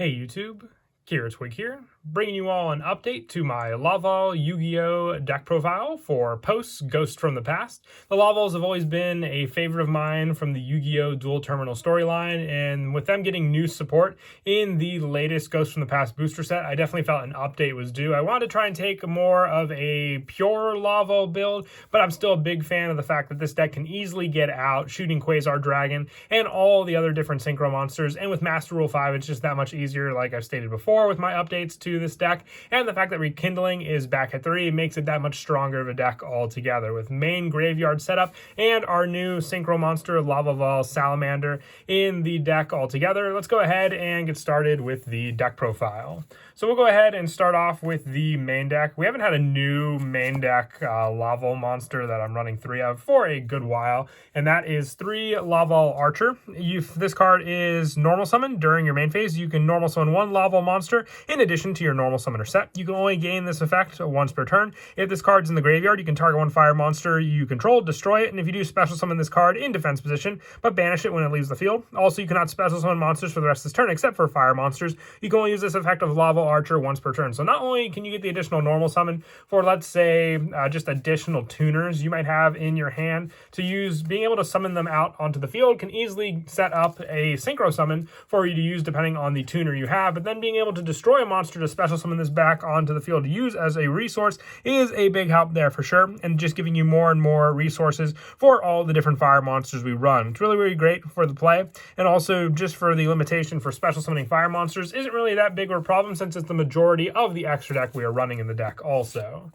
Hey YouTube, Twig here, bringing you all an update to my Laval Yu-Gi-Oh deck profile for Post Ghost from the Past. The Lavals have always been a favorite of mine from the Yu-Gi-Oh Dual Terminal storyline, and with them getting new support in the latest Ghost from the Past booster set, I definitely felt an update was due. I wanted to try and take more of a pure Laval build, but I'm still a big fan of the fact that this deck can easily get out shooting Quasar Dragon and all the other different Synchro monsters, and with Master Rule 5, it's just that much easier, like I've stated before, with my updates to this deck, and the fact that Rekindling is back at 3 makes it that much stronger of a deck altogether, with main graveyard setup and our new Synchro monster Laval Salamander in the deck altogether. Let's go ahead and get started with the deck profile. So we'll go ahead and start off with the main deck. We haven't had a new main deck Laval monster that I'm running 3 of for a good while, and that is 3 Laval Archer. This card is normal summon during your main phase. You can normal summon 1 Laval monster in addition to your normal summoner set. You can only gain this effect once per turn. If this card's in the graveyard, you can target 1 fire monster you control, destroy it, and if you do, special summon this card in defense position, but banish it when it leaves the field. Also, you cannot special summon monsters for the rest of this turn except for fire monsters. You can only use this effect of Laval Archer once per turn. So not only can you get the additional normal summon for, let's say, just additional tuners you might have in your hand to use, being able to summon them out onto the field can easily set up a synchro summon for you to use depending on the tuner you have, but then being able to destroy a monster to special summon this back onto the field to use as a resource is a big help there for sure, and just giving you more and more resources for all the different fire monsters we run. It's really, really great for the play, and also just for the limitation for special summoning fire monsters isn't really that big of a problem since it's the majority of the extra deck we are running in the deck also.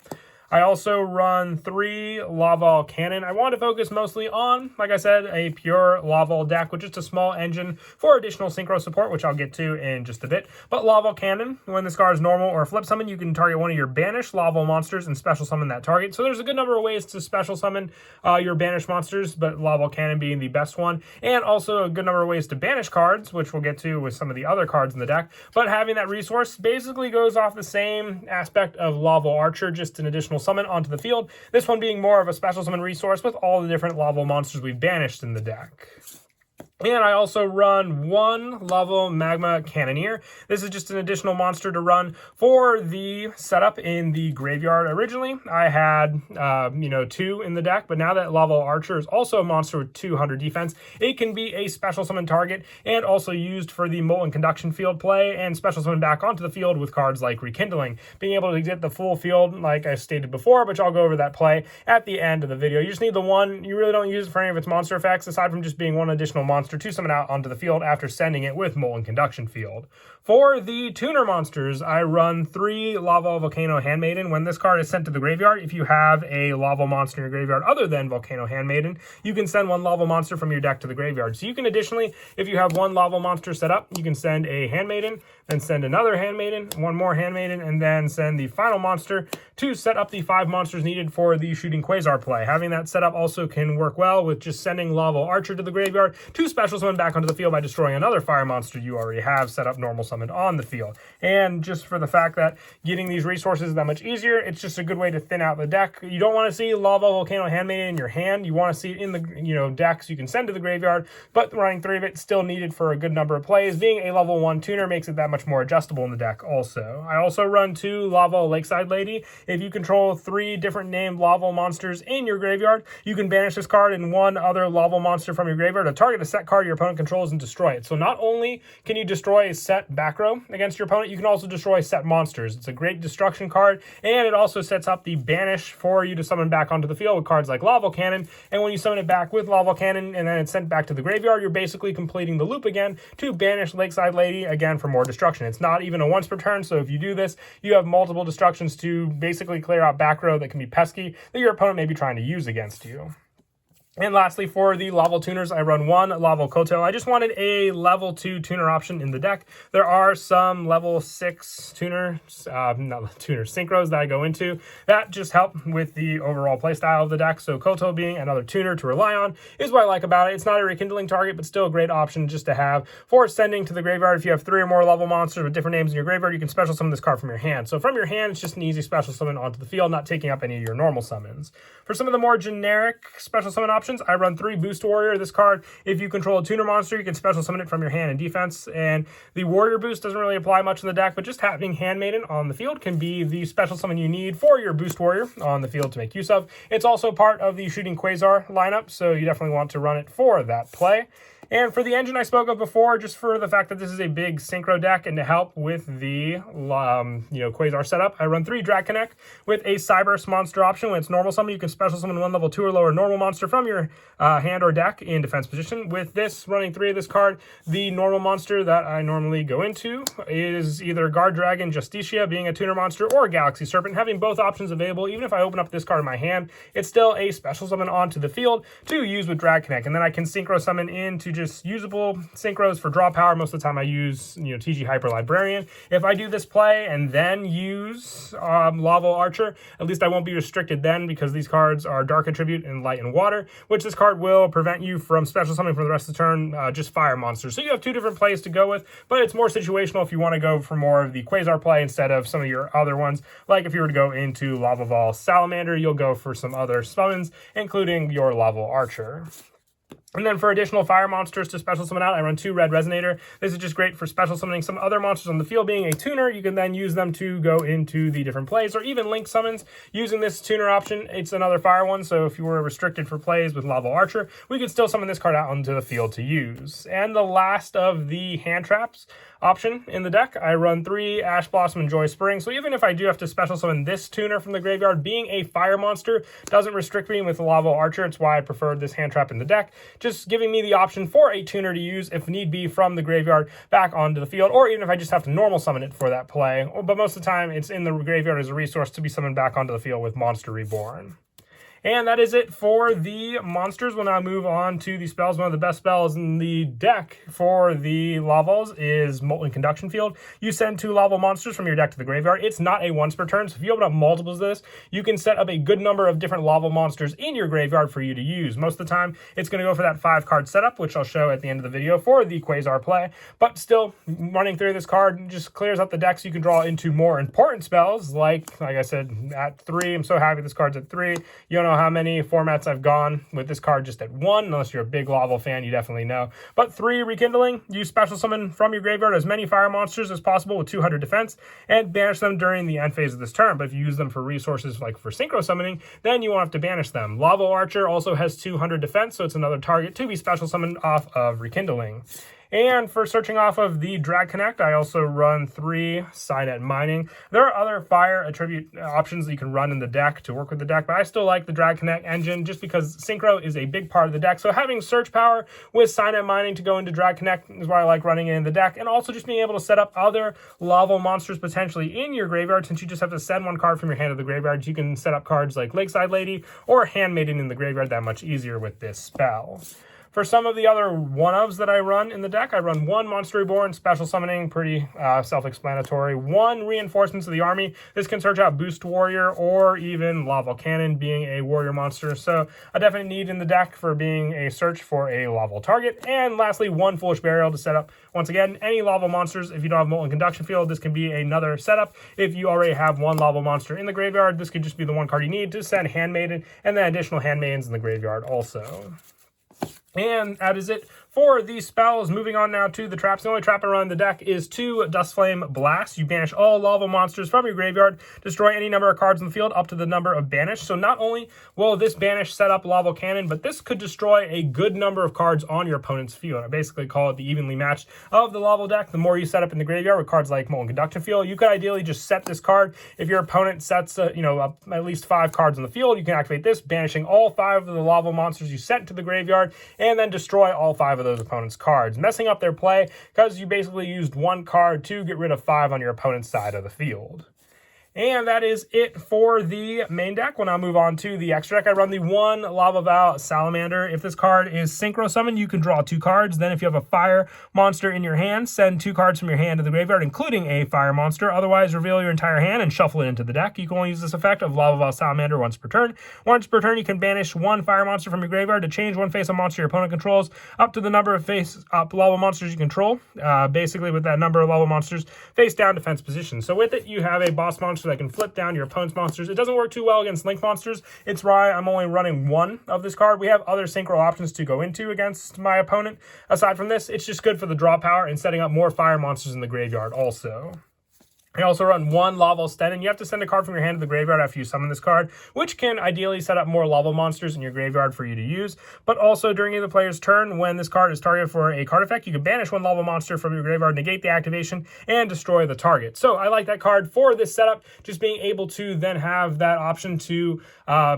I also run 3 Laval Cannon. I want to focus mostly on, like I said, a pure Laval deck with just a small engine for additional synchro support, which I'll get to in just a bit. But Laval Cannon, when this card is normal or flip summon, you can target one of your banished Laval monsters and special summon that target. So there's a good number of ways to special summon your banished monsters, but Laval Cannon being the best one. And also a good number of ways to banish cards, which we'll get to with some of the other cards in the deck. But having that resource basically goes off the same aspect of Laval Archer, just an additional summon onto the field. This one being more of a special summon resource with all the different Laval monsters we've banished in the deck. And I also run 1 Laval Magma Cannoneer. This is just an additional monster to run for the setup in the graveyard. Originally, I had, 2 in the deck, but now that Laval Archer is also a monster with 200 defense, it can be a special summon target and also used for the Molten Conduction field play and special summon back onto the field with cards like Rekindling. Being able to get the full field, like I stated before, but I'll go over that play at the end of the video. You just need the one. You really don't use it for any of its monster effects, aside from just being one additional monster to summon out onto the field after sending it with Molten Conduction field. For the tuner monsters, I run 3 Laval Volcano Handmaiden. When this card is sent to the graveyard, if you have a Laval monster in your graveyard other than Volcano Handmaiden, you can send 1 Laval monster from your deck to the graveyard. So you can additionally, if you have 1 Laval monster set up, you can send a Handmaiden, then send another Handmaiden, 1 more Handmaiden, and then send the final monster to set up the 5 monsters needed for the Shooting Quasar play. Having that set up also can work well with just sending Laval Archer to the graveyard to special summon back onto the field by destroying another fire monster you already have set up normal summoned on the field. And just for the fact that getting these resources is that much easier, it's just a good way to thin out the deck. You don't want to see Laval Volcano Handmaiden in your hand. You want to see it in the decks you can send to the graveyard, but running 3 of it still needed for a good number of plays. Being a level 1 tuner makes it that much more adjustable in the deck also. I also run 2 Laval Lakeside Lady. If you control 3 different named Laval monsters in your graveyard, you can banish this card and 1 other Laval monster from your graveyard to target a set card your opponent controls and destroy it. So not only can you destroy a set back row against your opponent, you can also destroy set monsters. It's a great destruction card, and it also sets up the banish for you to summon back onto the field with cards like Laval Cannon, and when you summon it back with Laval Cannon and then it's sent back to the graveyard, you're basically completing the loop again to banish Lakeside Lady again for more destruction. It's not even a once per turn, so if you do this, you have multiple destructions to basically clear out back row that can be pesky that your opponent may be trying to use against you. And lastly, for the Laval tuners, I run 1 Laval Koto. I just wanted a level 2 tuner option in the deck. There are some level 6 synchros that I go into that just help with the overall playstyle of the deck. So Koto being another tuner to rely on is what I like about it. It's not a rekindling target, but still a great option just to have for sending to the graveyard. If you have 3 or more level monsters with different names in your graveyard, you can special summon this card from your hand. So from your hand, it's just an easy special summon onto the field, not taking up any of your normal summons. For some of the more generic special summon options, options. I run 3 Boost Warrior. This card, if you control a tuner monster, you can special summon it from your hand in defense. And the Warrior boost doesn't really apply much in the deck, but just having Handmaiden on the field can be the special summon you need for your Boost Warrior on the field to make use of. It's also part of the Shooting Quasar lineup, so you definitely want to run it for that play. And for the engine I spoke of before, just for the fact that this is a big synchro deck and to help with the Quasar setup, I run 3 Drag Connect with a Cyberse monster option. When it's normal summon, you can special summon 1 level 2 or lower normal monster from your hand or deck in defense position. With this, running 3 of this card, the normal monster that I normally go into is either Guard Dragon Justicia, being a tuner monster, or Galaxy Serpent. Having both options available, even if I open up this card in my hand, it's still a special summon onto the field to use with Drag Connect. And then I can synchro summon into just usable synchros for draw power. Most of the time I use TG Hyper Librarian. If I do this play and then use Laval Archer, at least I won't be restricted then, because these cards are Dark Attribute and Light and Water, which this card will prevent you from special summoning for the rest of the turn just fire monsters. So you have 2 different plays to go with, but it's more situational if you want to go for more of the Quasar play instead of some of your other ones. Like if you were to go into Laval Salamander, you'll go for some other summons, including your Laval Archer. And then for additional fire monsters to special summon out, I run 2 Red Resonator. This is just great for special summoning some other monsters on the field. Being a tuner, you can then use them to go into the different plays, or even link summons. Using this tuner option, it's another fire one, so if you were restricted for plays with Laval Archer, we could still summon this card out onto the field to use. And the last of the hand traps option in the deck, I run 3 Ash Blossom and Joy Spring. So even if I do have to special summon this tuner from the graveyard, being a fire monster doesn't restrict me with the Laval Archer. It's why I preferred this hand trap in the deck, just giving me the option for a tuner to use if need be from the graveyard back onto the field, or even if I just have to normal summon it for that play. But most of the time it's in the graveyard as a resource to be summoned back onto the field with Monster Reborn. And that is it for the monsters. We'll now move on to the spells. One of the best spells in the deck for the Lavals is Molten Conduction Field. You send 2 Laval monsters from your deck to the graveyard. It's not a once per turn, so if you open up multiples of this, you can set up a good number of different Laval monsters in your graveyard for you to use. Most of the time, it's going to go for that 5-card setup, which I'll show at the end of the video for the Quasar play. But still, running through this card just clears up the deck so you can draw into more important spells, like I said, at 3. I'm so happy this card's at 3. You don't know how many formats I've gone with this card just at 1. Unless you're a big Laval fan, you definitely know. But 3 Rekindling, you special summon from your graveyard as many fire monsters as possible with 200 defense, and banish them during the end phase of this turn. But if you use them for resources like for synchro summoning, then you won't have to banish them. Laval Archer also has 200 defense, so it's another target to be special summoned off of Rekindling. And for searching off of the Drag Connect, I also run 3 Cynet Mining. There are other fire attribute options that you can run in the deck to work with the deck, but I still like the Drag Connect engine just because Synchro is a big part of the deck. So having search power with Cynet Mining to go into Drag Connect is why I like running it in the deck, and also just being able to set up other Laval monsters potentially in your graveyard. Since you just have to send 1 card from your hand to the graveyard, you can set up cards like Lakeside Lady or Handmaiden in the graveyard that much easier with this spell. For some of the other one-ofs that I run in the deck, I run 1 Monster Reborn, special summoning, pretty self-explanatory. 1 Reinforcements of the Army. This can search out Boost Warrior or even Laval Cannon, being a warrior monster. So a definite need in the deck for being a search for a Laval target. And lastly, 1 Foolish Burial to set up, once again, any Laval monsters. If you don't have Molten Conduction Field, this can be another setup. If you already have 1 Laval monster in the graveyard, this could just be the 1 card you need to send Handmaiden, and then additional Handmaidens in the graveyard also. And that is it for these spells. Moving on now to the traps. The only trap I run in the deck is 2 Dustflame Blast. You banish all Laval monsters from your graveyard, destroy any number of cards in the field up to the number of banish. So not only will this banish set up Laval Cannon, but this could destroy a good number of cards on your opponent's field. I basically call it the evenly matched of the Laval deck. The more you set up in the graveyard with cards like Molten Conduction Field, you could ideally just set this card. If your opponent sets at least 5 cards on the field, you can activate this, banishing all 5 of the Laval monsters you sent to the graveyard, and then destroy all 5 of those opponent's cards, messing up their play because you basically used 1 card to get rid of 5 on your opponent's side of the field. And that is it for the main deck. We'll now move on to the extra deck. I run the 1 Laval Salamander. If this card is Synchro Summon, you can draw 2 cards. Then if you have a fire monster in your hand, send 2 cards from your hand to the graveyard, including a fire monster. Otherwise, reveal your entire hand and shuffle it into the deck. You can only use this effect of Laval Salamander once per turn. Once per turn, you can banish 1 fire monster from your graveyard to change 1 face-up monster your opponent controls up to the number of face-up Laval monsters you control. Basically, with that number of Laval monsters, face-down defense position. So with it, you have a boss monster so that can flip down your opponent's monsters. It doesn't work too well against link monsters. It's why I'm only running one of this card. We have other synchro options to go into against my opponent. Aside from this, it's just good for the draw power and setting up more fire monsters in the graveyard also. I also run one Laval Sten. You have to send a card from your hand to the graveyard after you summon this card, which can ideally set up more Laval monsters in your graveyard for you to use. But also, during the player's turn, when this card is targeted for a card effect, you can banish one Laval monster from your graveyard, negate the activation, and destroy the target. So I like that card for this setup. Just being able to then have that option to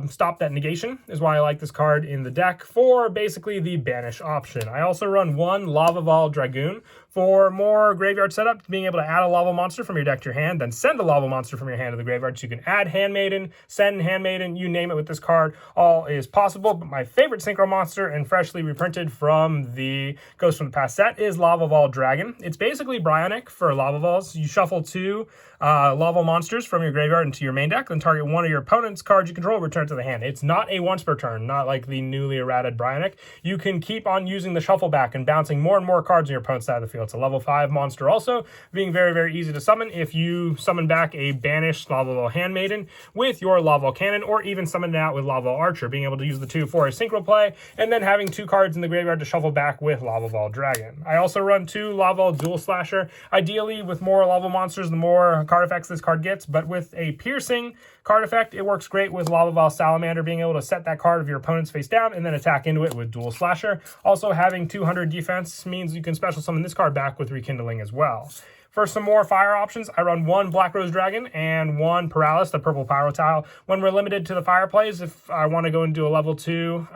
stop that negation is why I like this card in the deck for basically the banish option. I also run one Laval Dragoon for more graveyard setup, being able to add a Laval monster from your deck to your hand, then send a Laval monster from your hand to the graveyard. So you can add Handmaiden, send Handmaiden, you name it with this card, all is possible. But my favorite synchro monster and freshly reprinted from the Ghost from the Past set is Laval Dragon. It's basically Bionic for Lavals. You shuffle two Laval monsters from your graveyard into your main deck, then target one of your opponent's cards you control, return it to the hand. It's not a once per turn, not like the newly errated Bionic. You can keep on using the shuffle back and bouncing more and more cards on your opponent's side of the field. It's a level 5 monster also, being very, very easy to summon if you summon back a banished Laval Handmaiden with your Laval Cannon, or even summon it out with Laval Archer, being able to use the two for a synchro play, and then having two cards in the graveyard to shuffle back with Laval Dragon. I also run two Laval Duel Slasher, ideally with more Laval monsters, the more card effects this card gets, but with a piercing card effect, it works great with Laval Salamander, being able to set that card of your opponent's face down and then attack into it with Duel Slasher. Also, having 200 defense means you can special summon this card back with Rekindling as well. For some more fire options, I run one Black Rose Dragon and one Paralysis, the purple pyro tile. When we're limited to the fire plays, if I want to go into a level 2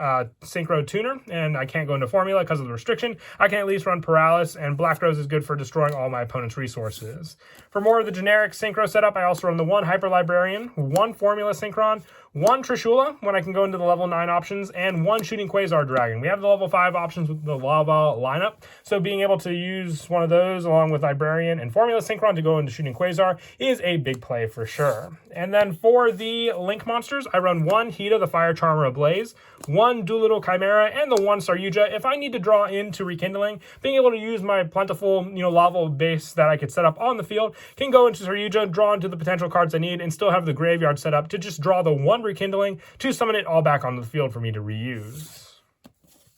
Synchro Tuner and I can't go into Formula because of the restriction, I can at least run Paralysis, and Black Rose is good for destroying all my opponent's resources. For more of the generic Synchro setup, I also run the one Hyper Librarian, one Formula Synchron, one Trishula when I can go into the level 9 options, and one Shooting Quasar Dragon. We have the level 5 options with the Laval lineup, so being able to use one of those along with Librarian and Formula Synchron to go into Shooting Quasar is a big play for sure. And then for the Link monsters, I run one Hida, the Fire Charmer Ablaze, one Doolittle Chimera, and the one Saryuja. If I need to draw into Rekindling, being able to use my plentiful, Laval base that I could set up on the field, can go into Saryuja, draw into the potential cards I need, and still have the graveyard set up to just draw the one Rekindling to summon it all back onto the field for me to reuse.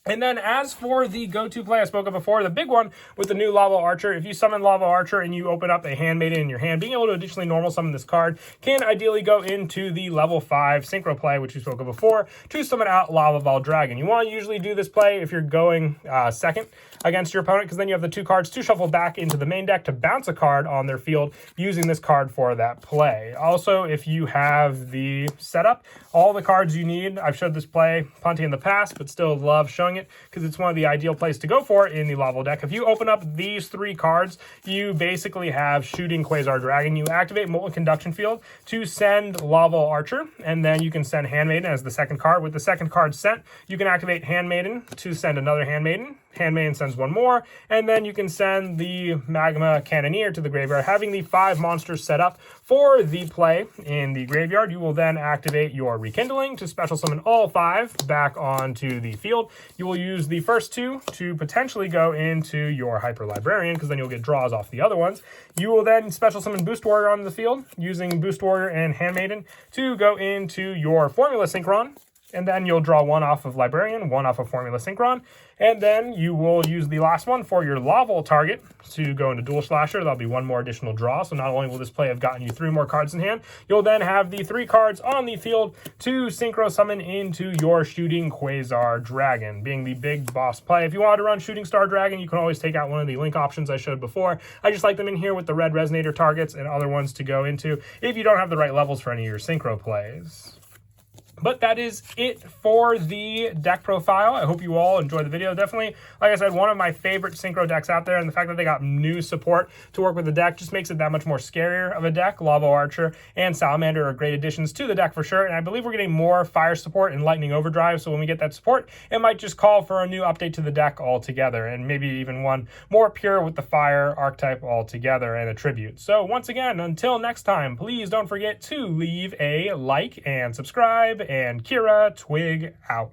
And then as for the go-to play I spoke of before, the big one with the new Laval Archer, if you summon Laval Archer and you open up a Handmaiden in your hand, being able to additionally normal summon this card can ideally go into the level 5 Synchro play, which we spoke of before, to summon out Laval Dragon. You want to usually do this play if you're going second against your opponent, because then you have the two cards to shuffle back into the main deck to bounce a card on their field using this card for that play. Also, if you have the setup, all the cards you need, I've showed this play plenty in the past, but still love showing it because it's one of the ideal plays to go for in the Laval deck. If you open up these three cards, you basically have Shooting Quasar Dragon. You activate Molten Conduction Field to send Laval Archer, and then you can send Handmaiden as the second card. With the second card sent, you can activate Handmaiden to send another Handmaiden. Handmaiden sends one more, and then you can send the Magma Cannoneer to the graveyard. Having the 5 monsters set up for the play in the graveyard, you will then activate your Rekindling to special summon all 5 back onto the field. You will use the first 2 to potentially go into your Hyper Librarian, because then you'll get draws off the other ones. You will then special summon Boost Warrior onto the field, using Boost Warrior and Handmaiden to go into your Formula Synchron. And then you'll draw one off of Librarian, one off of Formula Synchron, and then you will use the last one for your Laval target to go into Duel Slasher. That'll be one more additional draw, so not only will this play have gotten you 3 more cards in hand, you'll then have the 3 cards on the field to Synchro Summon into your Shooting Quasar Dragon, being the big boss play. If you wanted to run Shooting Star Dragon, you can always take out one of the link options I showed before. I just like them in here with the red Resonator targets and other ones to go into if you don't have the right levels for any of your Synchro plays. But that is it for the deck profile. I hope you all enjoyed the video. Definitely, like I said, one of my favorite Synchro decks out there, and the fact that they got new support to work with the deck just makes it that much more scarier of a deck. Laval Archer and Salamander are great additions to the deck for sure, and I believe we're getting more fire support and lightning overdrive, so when we get that support, it might just call for a new update to the deck altogether, and maybe even one more pure with the fire archetype altogether and a tribute. So once again, until next time, please don't forget to leave a like and subscribe, and Kira Twig out.